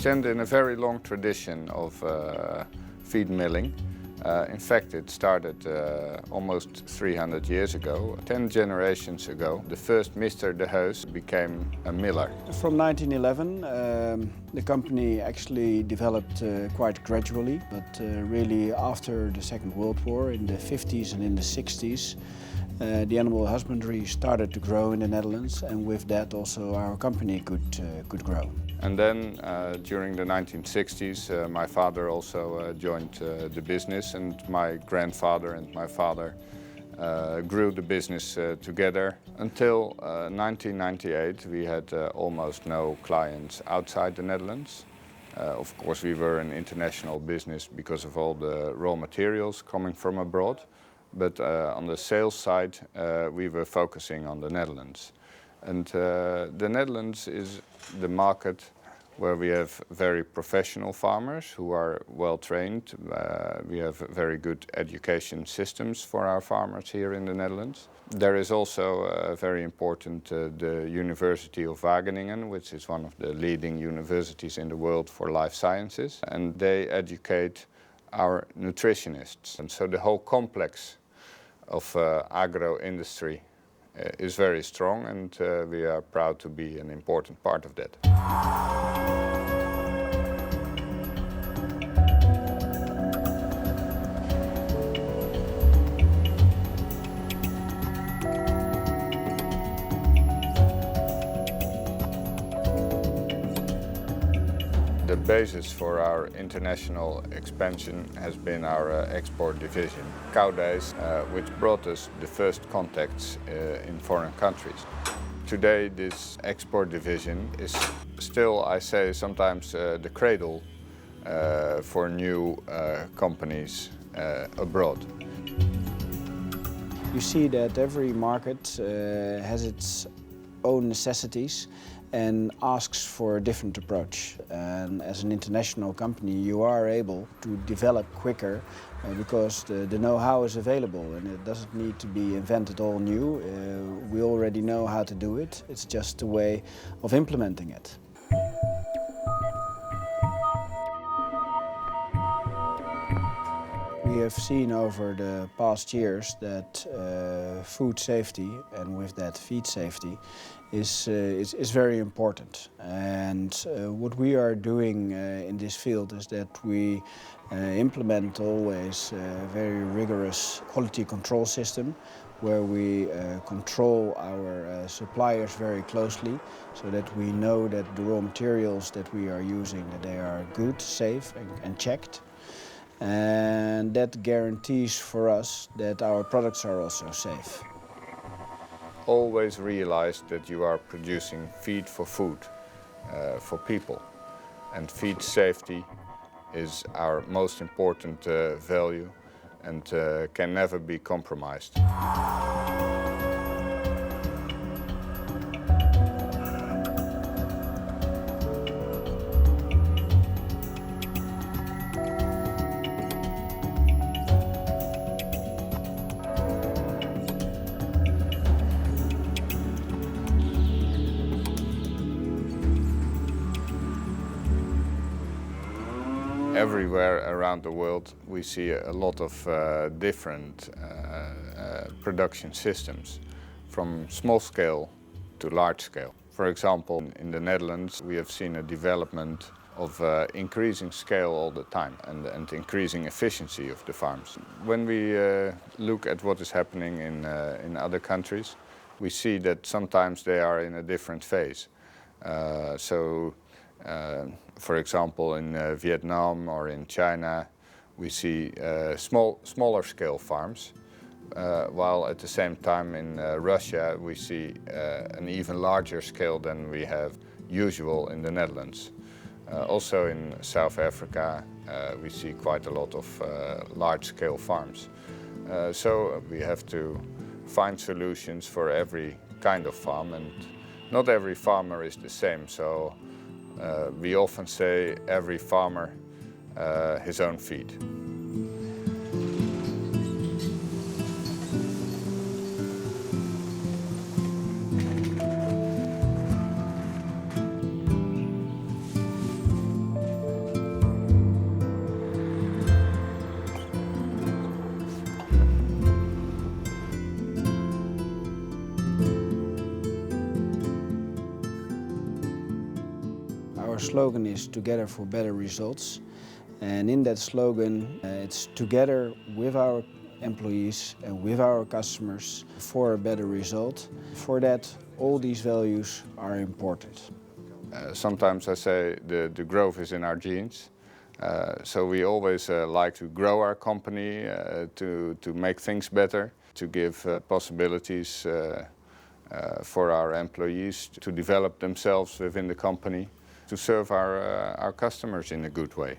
stand in a very long tradition of feed milling. In fact, it started almost 300 years ago. 10 generations ago, the first Mr. De Heus became a miller. From 1911, the company actually developed quite gradually, but really after the Second World War, in the 50s and in the 60s, the animal husbandry started to grow in the Netherlands, and with that also our company could grow. And then during the 1960s, my father also joined the business, and my grandfather and my father grew the business together. Until 1998, we had almost no clients outside the Netherlands. Of course, we were an international business because of all the raw materials coming from abroad. But on the sales side, we were focusing on the Netherlands. And the Netherlands is the market where we have very professional farmers who are well trained. We have very good education systems for our farmers here in the Netherlands. There is also very important the University of Wageningen, which is one of the leading universities in the world for life sciences. And they educate our nutritionists. And so the whole complex of agro-industry is very strong, and we are proud to be an important part of that. The basis for our international expansion has been our export division, Koudijs, which brought us the first contacts in foreign countries. Today, this export division is still, I say, sometimes the cradle for new companies abroad. You see that every market has its own necessities and asks for a different approach. And as an international company, you are able to develop quicker because the know-how is available and it doesn't need to be invented all new. We already know how to do it. It's just a way of implementing it. We have seen over the past years that food safety, and with that feed safety, is very important. And what we are doing in this field is that we implement always a very rigorous quality control system where we control our suppliers very closely so that we know that the raw materials that we are using, that they are good, safe and checked. And that guarantees for us that our products are also safe. Always realize that you are producing feed for food, for people. And feed safety is our most important value and can never be compromised. Everywhere around the world we see a lot of different production systems, from small scale to large scale. For example, in the Netherlands we have seen a development of increasing scale all the time and increasing efficiency of the farms. When we look at what is happening in other countries, we see that sometimes they are in a different phase. For example, in Vietnam or in China, we see smaller scale farms, while at the same time in Russia we see an even larger scale than we have usual in the Netherlands. Also in South Africa we see quite a lot of large scale farms. So we have to find solutions for every kind of farm, and not every farmer is the same. So we often say every farmer his own feed. slogan is Together for Better Results. And in that slogan, it's together with our employees and with our customers for a better result. For that, all these values are important. Sometimes I say the growth is in our genes. So we always like to grow our company, to make things better, to give possibilities for our employees to develop themselves within the company, to serve our customers in a good way.